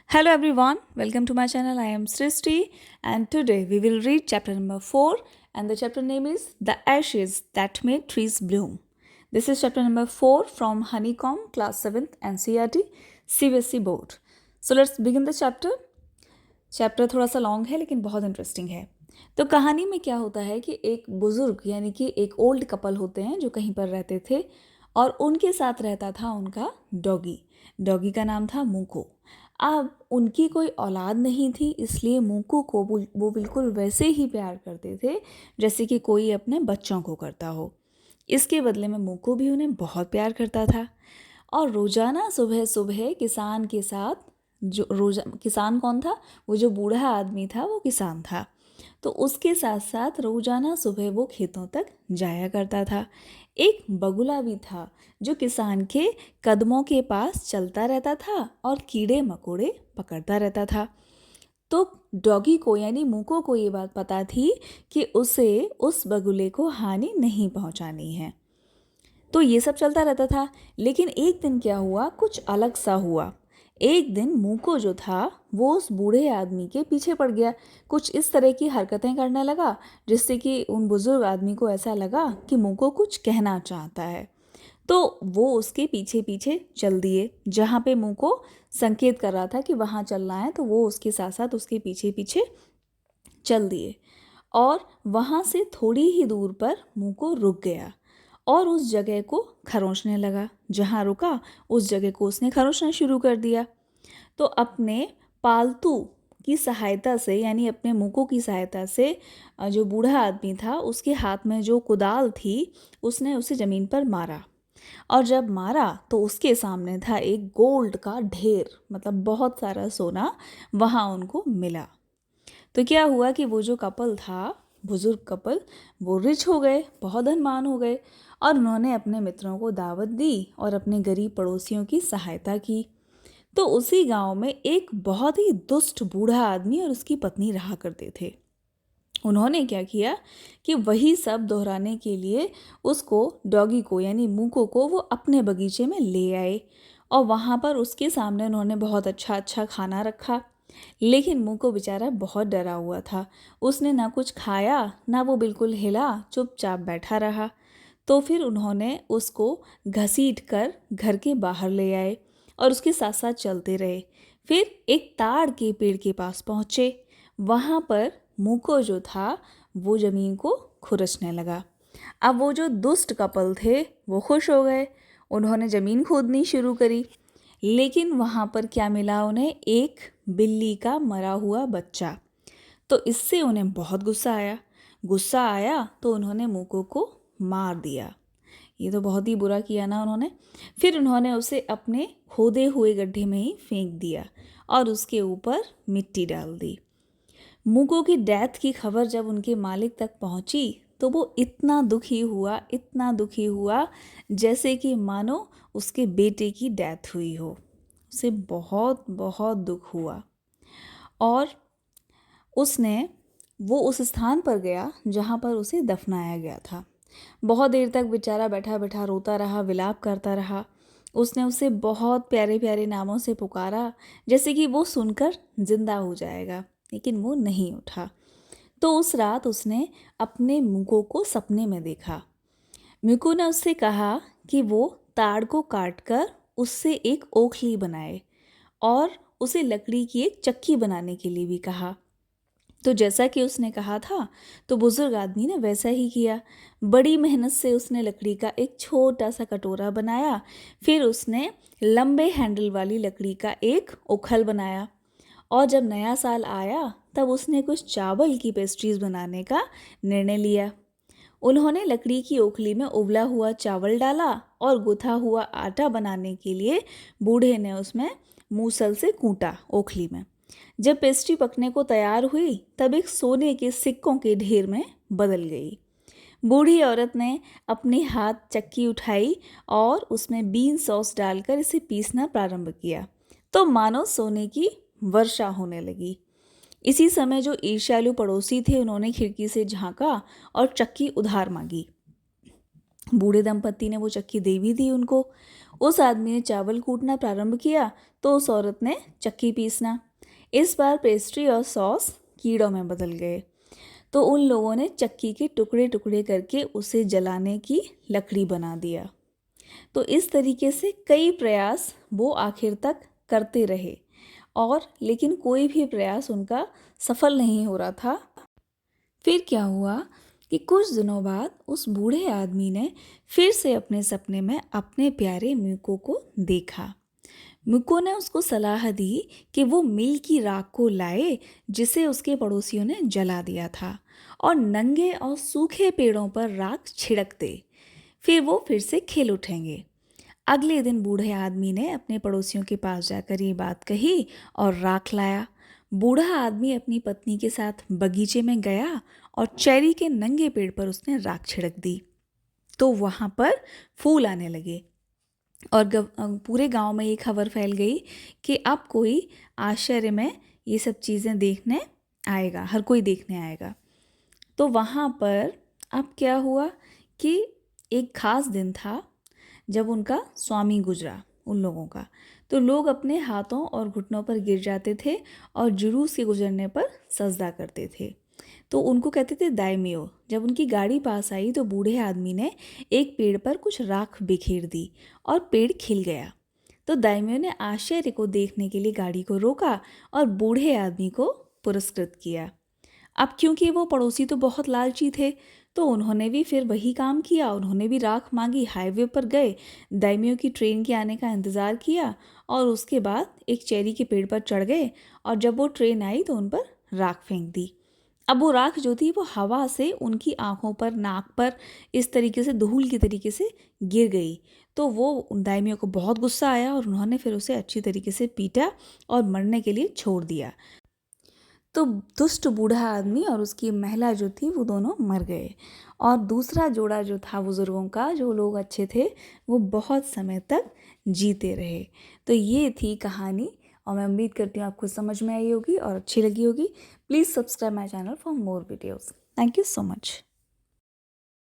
Hello everyone, welcome to my channel. I am Srishti and today we will read chapter number 4 and the chapter name is The Ashes That Made Trees Bloom. This is chapter number 4 from Honeycomb class 7th NCERT CBSE board. So let's begin the chapter. Chapter थोड़ा सा long है लेकिन बहुत interesting है। तो कहानी में क्या होता है कि एक बुज़ुर्ग यानी कि एक ओल्ड कपल होते हैं जो कहीं पर रहते थे और उनके साथ रहता था उनका डॉगी। डॉगी का नाम था मूको। अब उनकी कोई औलाद नहीं थी, इसलिए मूको को वो बिल्कुल वैसे ही प्यार करते थे जैसे कि कोई अपने बच्चों को करता हो। इसके बदले में मूको भी उन्हें बहुत प्यार करता था और रोज़ाना सुबह सुबह किसान के साथ किसान कौन था? वो जो बूढ़ा आदमी था वो किसान था। तो उसके साथ साथ रोज़ाना सुबह वो खेतों तक जाया करता था। एक बगुला भी था जो किसान के कदमों के पास चलता रहता था और कीड़े मकोड़े पकड़ता रहता था। तो डॉगी को यानी मूको को ये बात पता थी कि उसे उस बगुले को हानि नहीं पहुंचानी है। तो ये सब चलता रहता था। लेकिन एक दिन क्या हुआ, कुछ अलग सा हुआ। एक दिन मूको जो था वो उस बूढ़े आदमी के पीछे पड़ गया। कुछ इस तरह की हरकतें करने लगा जिससे कि उन बुजुर्ग आदमी को ऐसा लगा कि मूको कुछ कहना चाहता है। तो वो उसके पीछे पीछे चल दिए। जहाँ पे मूको संकेत कर रहा था कि वहाँ चलना है तो वो उसके साथ साथ उसके पीछे पीछे चल दिए और वहाँ से थोड़ी ही दूर पर मूको रुक गया और उस जगह को खरोंचने लगा। जहाँ रुका उस जगह को उसने खरोंचना शुरू कर दिया। तो अपने पालतू की सहायता से यानी अपने मूको की सहायता से जो बूढ़ा आदमी था उसके हाथ में जो कुदाल थी उसने उसे ज़मीन पर मारा और जब मारा तो उसके सामने था एक गोल्ड का ढेर, मतलब बहुत सारा सोना वहाँ उनको मिला। तो क्या हुआ कि वो जो कपल था, बुजुर्ग कपल, वो रिच हो गए, बहुत धनवान हो गए और उन्होंने अपने मित्रों को दावत दी और अपने गरीब पड़ोसियों की सहायता की। तो उसी गांव में एक बहुत ही दुष्ट बूढ़ा आदमी और उसकी पत्नी रहा करते थे। उन्होंने क्या किया कि वही सब दोहराने के लिए उसको, डॉगी को यानी मूको को, वो अपने बगीचे में ले आए और वहाँ पर उसके सामने उन्होंने बहुत अच्छा अच्छा खाना रखा। लेकिन मूको बेचारा बहुत डरा हुआ था। उसने ना कुछ खाया ना वो बिल्कुल हिला, चुपचाप बैठा रहा। तो फिर उन्होंने उसको घसीट कर घर के बाहर ले आए और उसके साथ साथ चलते रहे। फिर एक ताड़ के पेड़ के पास पहुँचे। वहाँ पर मूको जो था वो ज़मीन को खुरचने लगा। अब वो जो दुष्ट कपल थे वो खुश हो गए, उन्होंने ज़मीन खोदनी शुरू करी। लेकिन वहाँ पर क्या मिला उन्हें? एक बिल्ली का मरा हुआ बच्चा। तो इससे उन्हें बहुत गुस्सा आया तो उन्होंने मूको को मार दिया। ये तो बहुत ही बुरा किया ना उन्होंने। फिर उन्होंने उसे अपने खोदे हुए गड्ढे में ही फेंक दिया और उसके ऊपर मिट्टी डाल दी। मूको की डेथ की खबर जब उनके मालिक तक पहुंची तो वो इतना दुखी हुआ जैसे कि मानो उसके बेटे की डेथ हुई हो। उसे बहुत बहुत दुख हुआ और वो उस स्थान पर गया जहाँ पर उसे दफनाया गया था। बहुत देर तक बेचारा बैठा बैठा रोता रहा, विलाप करता रहा। उसने उसे बहुत प्यारे प्यारे नामों से पुकारा जैसे कि वो सुनकर जिंदा हो जाएगा, लेकिन वो नहीं उठा। तो उस रात उसने अपने मूको को सपने में देखा। मूको ने उससे कहा कि वो ताड़ को काटकर उससे एक ओखली बनाए और उसे लकड़ी की एक चक्की बनाने के लिए भी कहा। तो जैसा कि उसने कहा था तो बुजुर्ग आदमी ने वैसा ही किया। बड़ी मेहनत से उसने लकड़ी का एक छोटा सा कटोरा बनाया। फिर उसने लंबे हैंडल वाली लकड़ी का एक उखल बनाया और जब नया साल आया तब उसने कुछ चावल की पेस्ट्रीज बनाने का निर्णय लिया। उन्होंने लकड़ी की ओखली में उबला हुआ चावल डाला और गुथा हुआ आटा बनाने के लिए बूढ़े ने उसमें मूसल से कूटा ओखली में। जब पेस्ट्री पकने को तैयार हुई तब एक सोने के सिक्कों के ढेर में बदल गई। बूढ़ी औरत ने अपने हाथ चक्की उठाई और उसमें बीन सॉस डालकर इसे पीसना प्रारंभ किया तो मानो सोने की वर्षा होने लगी। इसी समय जो ईर्ष्यालु पड़ोसी थे उन्होंने खिड़की से झांका और चक्की उधार मांगी। बूढ़े दंपत्ति ने वो चक्की दे भी दी उनको। उस आदमी ने चावल कूटना प्रारंभ किया तो उस औरत ने चक्की पीसना। इस बार पेस्ट्री और सॉस कीड़ों में बदल गए तो उन लोगों ने चक्की के टुकड़े टुकड़े करके उसे जलाने की लकड़ी बना दिया। तो इस तरीके से कई प्रयास वो आखिर तक करते रहे और लेकिन कोई भी प्रयास उनका सफल नहीं हो रहा था। फिर क्या हुआ कि कुछ दिनों बाद उस बूढ़े आदमी ने फिर से अपने सपने में अपने प्यारे मिको को देखा। मिको ने उसको सलाह दी कि वो मिल की राख को लाए जिसे उसके पड़ोसियों ने जला दिया था और नंगे और सूखे पेड़ों पर राख छिड़क दे, फिर वो फिर से खेल उठेंगे। अगले दिन बूढ़े आदमी ने अपने पड़ोसियों के पास जाकर ये बात कही और राख लाया। बूढ़ा आदमी अपनी पत्नी के साथ बगीचे में गया और चेरी के नंगे पेड़ पर उसने राख छिड़क दी तो वहाँ पर फूल आने लगे और पूरे गांव में ये खबर फैल गई कि अब कोई आश्चर्य में ये सब चीज़ें देखने आएगा, हर कोई देखने आएगा। तो वहाँ पर अब क्या हुआ कि एक खास दिन था जब उनका स्वामी गुजरा उन लोगों का, तो लोग अपने हाथों और घुटनों पर गिर जाते थे और जुलूस के गुजरने पर सजदा करते थे। तो उनको कहते थे दाइमियो। जब उनकी गाड़ी पास आई तो बूढ़े आदमी ने एक पेड़ पर कुछ राख बिखेर दी और पेड़ खिल गया। तो दाइमियो ने आश्चर्य को देखने के लिए गाड़ी को रोका और बूढ़े आदमी को पुरस्कृत किया। अब क्योंकि वो पड़ोसी तो बहुत लालची थे तो उन्होंने भी फिर वही काम किया, उन्होंने भी राख मांगी। हाईवे पर गए, दाइमियो की ट्रेन के आने का इंतज़ार किया और उसके बाद एक चेरी के पेड़ पर चढ़ गए और जब वो ट्रेन आई तो उन पर राख फेंक दी। अब वो राख जो थी वो हवा से उनकी आँखों पर, नाक पर इस तरीके से धूल की तरीके से गिर गई। तो वो दाइमियों को बहुत गुस्सा आया और उन्होंने फिर उसे अच्छी तरीके से पीटा और मरने के लिए छोड़ दिया। तो दुष्ट बूढ़ा आदमी और उसकी महिला जो थी वो दोनों मर गए और दूसरा जोड़ा जो था बुज़ुर्गों का, जो लोग अच्छे थे, वो बहुत समय तक जीते रहे। तो ये थी कहानी और मैं उम्मीद करती हूँ आपको समझ में आई होगी और अच्छी लगी होगी। Please subscribe my channel for more videos. Thank you so much.